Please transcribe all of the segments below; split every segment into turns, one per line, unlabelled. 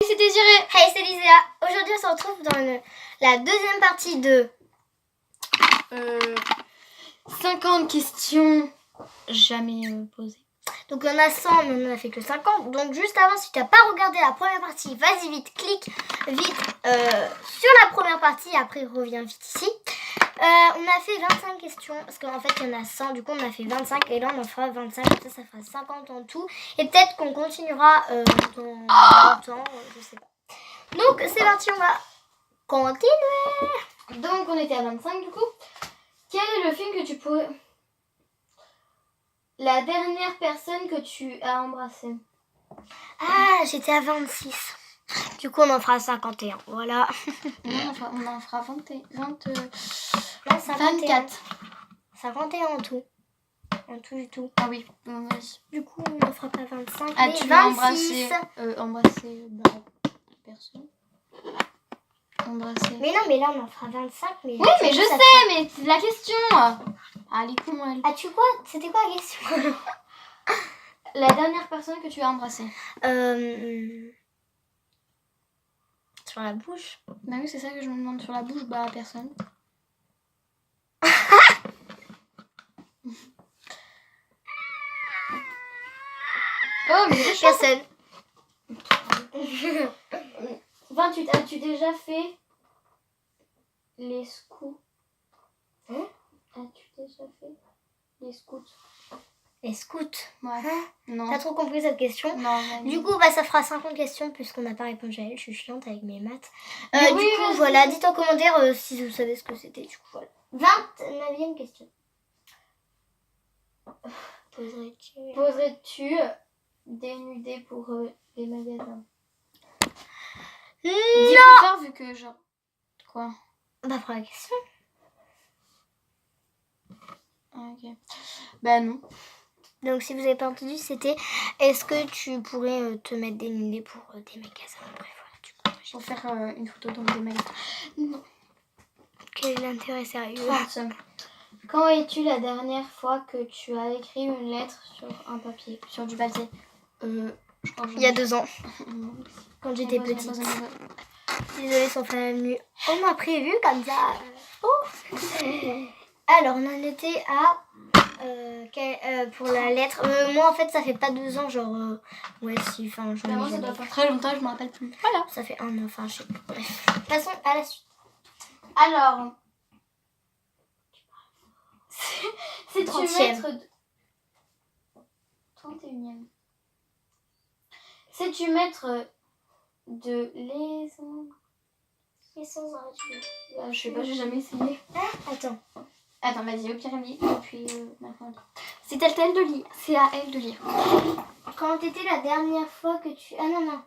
C'est Désirée.
Hey, c'est Liséa. Aujourd'hui, on se retrouve dans la deuxième partie de
50 questions jamais posées.
Donc il y en a 100, mais on en a fait que 50. Donc juste avant, si tu n'as pas regardé la première partie, vas-y vite, clique vite sur la première partie et après reviens vite ici. On a fait 25 questions parce qu'en fait il y en a 100, du coup on a fait 25 et là on en fera 25, comme ça fera 50 en tout. Et peut-être qu'on continuera dans longtemps, je sais pas. Donc c'est parti, on va continuer.
Donc on était à 25 du coup. Quel est le film que tu pourrais... La dernière personne que tu as embrassée?
Ah, j'étais à 26. Du coup on en fera 51, voilà.
Non, on en fera
24. 51 en tout. En tout du tout.
Ah oui, vas-y.
Du coup, on ne fera pas 25,
Ah,
mais
tu
26.
embrasser personne. Embrasser.
Mais non, mais là, on en fera 25. Mais
oui, mais je sais, mais c'est la question. Allez, comment elle...
Ah, tu quoi? C'était quoi la question?
La dernière personne que tu as embrassée.
Sur la bouche.
Bah oui, c'est ça que je me demande. Sur la bouche, bah personne. Oh, mais c'est
personne.
28. As-tu déjà fait les scouts? As-tu déjà fait les scouts?
Les scouts.
Ouais.
Hein?
Non.
T'as trop compris cette question?
Non.
Du coup, bah, ça fera 50 questions puisqu'on n'a pas répondu à elle. Je suis chiante avec mes maths.
Oui,
du coup, voilà. Dites en commentaire si vous savez ce que c'était. Du coup, voilà. 29e question.
Poserais-tu dénudé pour les magasins?
Non.
Dis plus fort vu que genre... Quoi?
Bah, pour la question.
Ah, ok. Bah non.
Donc si vous n'avez pas entendu, c'était est-ce que tu pourrais te mettre dénudé pour des magasins? Après voilà, du coup,
Pour faire une photo dans des magasins. Non.
Quel est l'intérêt sérieux?
30. Quand es-tu la dernière fois que tu as écrit une lettre sur un papier? Sur du papier? Je crois que
Il y a 2 ans. Quand j'étais petite. Désolée, son famille. On m'a prévu comme ça. Oh. Alors on en était à pour la lettre. Moi en fait ça fait pas 2 ans, genre ouais si, enfin j'en ai
moi ça
jamais
doit
écrit.
faire très longtemps, je me rappelle plus. Voilà.
Ça fait 1 an, enfin je sais pas. Bref. Passons à la suite.
Alors, c'est tu
30e.
mettre 31e. Sais-tu mettre de l'essence dans la tube? Je sais pas, j'ai jamais essayé.
Attends.
Attends, vas-y, au pire, elle lit. Et puis, c'est à elle de lire. C'est à elle de lire.
Quand t'étais la dernière fois que tu... Ah non.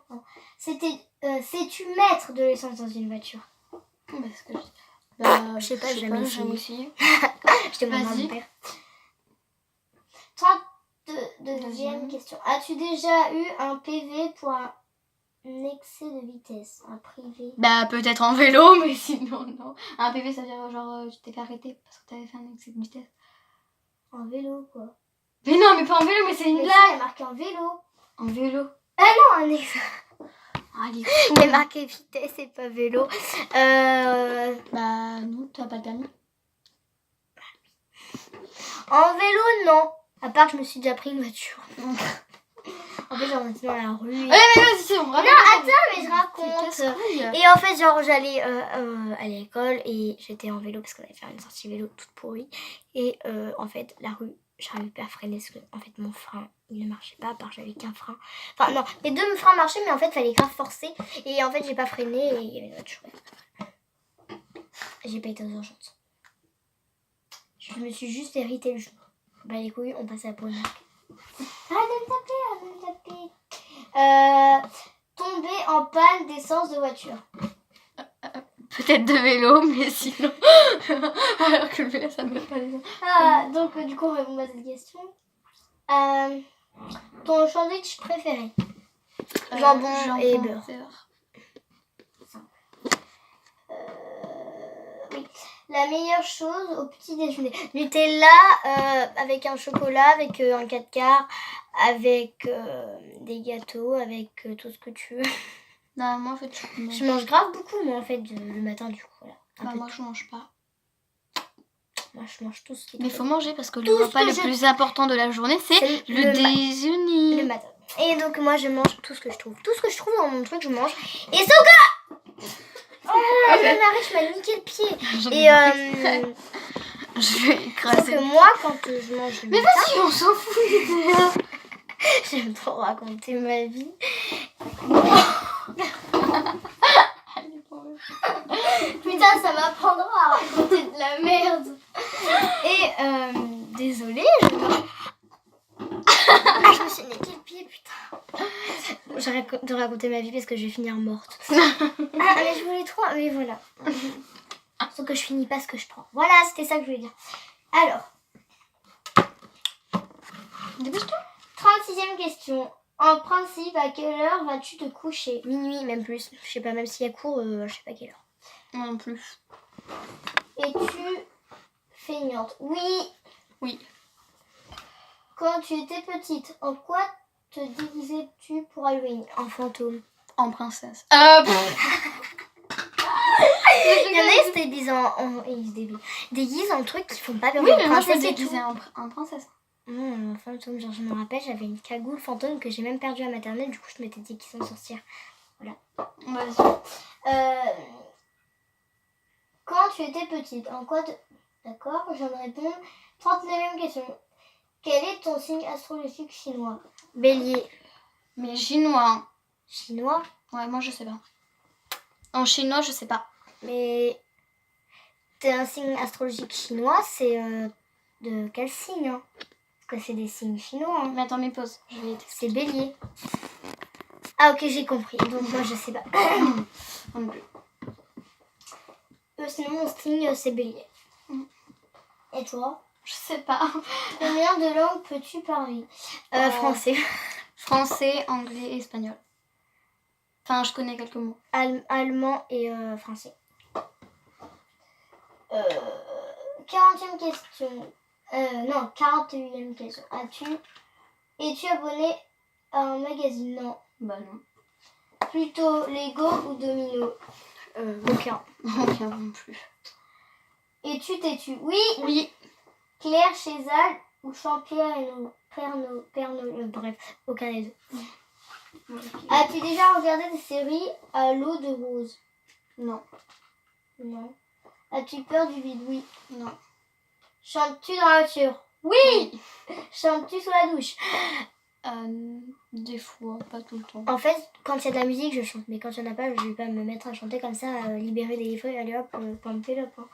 C'était... sais-tu mettre de l'essence dans une voiture?
Parce que
je sais pas, jamais
essayé.
Je demande à mon père. 32e question. As-tu déjà eu un PV pour un excès de vitesse? Un privé?
Bah, peut-être en vélo, mais sinon, non. Un PV, ça veut dire genre, tu t'es fait arrêter parce que t'avais fait un excès de vitesse.
En vélo, quoi.
Mais non, mais pas en vélo, mais c'est une blague.
Il y a marqué en vélo.
En vélo.
Ah non, un excès.
Il
y a marqué vitesse et pas vélo.
Bah, non, tu n'as pas le permis.
En vélo, non. À part que je me suis déjà pris une voiture. En fait, genre, on était dans la rue.
Mais vas-y, c'est bon.
Non, attends, mais je raconte. Et en fait, genre, j'allais à l'école et j'étais en vélo parce qu'on allait faire une sortie vélo toute pourrie. Et en fait, la rue, j'arrivais pas à freiner parce que, en fait, mon frein, il ne marchait pas, à part j'avais qu'un frein. Enfin, non, les 2 freins marchaient, mais en fait, il fallait grave forcer. Et en fait, j'ai pas freiné et il y avait une voiture. J'ai pas été aux urgences. Je me suis juste hérité le genou. Bah, les couilles, on passe à la première. Arrête de me taper. Tomber en panne d'essence de voiture.
Peut-être de vélo, mais sinon. Alors que le vélo, ça ne veut pas les
Donc, du coup, on répond à cette question. Ton sandwich préféré? Jambon et beurre. Oui. La meilleure chose au petit déjeuner. Nutella avec un chocolat, avec un 4 quarts, avec des gâteaux, avec tout ce que tu veux.
Non, moi en fait je mange.
Je mange grave beaucoup, moi, en fait, le matin, du coup. Voilà.
Bah, moi je mange pas.
Moi, je mange tout ce qui est
Mais
très
faut manger parce que le
Tout ce
repas
que
le
je-
plus important de la journée c'est
C'est
le
le
déjeuner.
le matin. Et donc, moi, je mange tout ce que je trouve. Tout ce que je trouve dans mon truc, je mange. Et Soka oh, Jeanne-Marie, je m'as niqué le pied.
J'en
Et
ai je vais
sauf
écraser.
que moi, quand je mange le
Mais
matin,
vas-y, on s'en fout.
j'aime trop raconter ma vie. Putain, ça m'apprendra à raconter de la merde. Et désolée, je me suis niqué le pied, putain. J'arrête de raconter ma vie parce que je vais finir morte. Mais je voulais trop, mais voilà. Sauf que je finis pas ce que je prends. Voilà, c'était ça que je voulais dire. Alors,
Dépêche-toi.
36e question. En principe, à quelle heure vas-tu te coucher? Minuit, même plus. Je sais pas, même s'il y a cours, je sais pas quelle heure.
Moi non plus.
Es-tu feignante? Oui.
Oui.
Quand tu étais petite, en quoi te déguisais-tu pour Halloween? En fantôme.
En princesse.
Il y en a, ils se déguisent en trucs qui font pas peur.
Oui,
en
mais moi je me
princesse et
déguisais
tout.
en princesse.
En fantôme, genre je me rappelle, j'avais une cagoule fantôme que j'ai même perdue à maternelle, du coup je m'étais déguisée en sorcière.
Vas-y.
Quand tu étais petite, en quoi te... D'accord, je viens de répondre. 39e question. Quel est ton signe astrologique chinois? Bélier.
Mais chinois.
Chinois?
Ouais, moi je sais pas. En chinois, je sais pas.
Mais t'es un signe astrologique chinois, c'est de quel signe hein? Parce que c'est des signes chinois. Hein.
Mais attends, mais pause. Je vais
C'est bélier. Ah ok, j'ai compris. Donc moi je sais pas.
non plus.
Sinon mon signe c'est bélier.
Mm.
Et toi?
Je sais pas.
Combien de langues peux-tu parler? Français.
Français, anglais et espagnol. Enfin, je connais quelques mots.
Allemand et français. 40e question. Non, 41e question. Es-tu abonné à un magazine? Non.
Bah non.
Plutôt Lego ou Domino? Aucun.
Aucun non plus.
Es-tu têtu? Oui.
Oui.
Claire Chézal ou Jean-Pierre Pernaut? Bref, aucun des deux.
Okay.
As-tu déjà regardé des séries à l'eau de rose?
Non.
Non. As-tu peur du vide? Oui.
Non.
Chantes-tu dans la voiture? Oui. Chantes-tu sous la douche?
Des fois, pas tout le temps.
En fait, quand il y a de la musique, je chante. Mais quand il n'y en a pas, je vais pas me mettre à chanter comme ça, libérer des feuilles, allez hop, pump it up. Hein.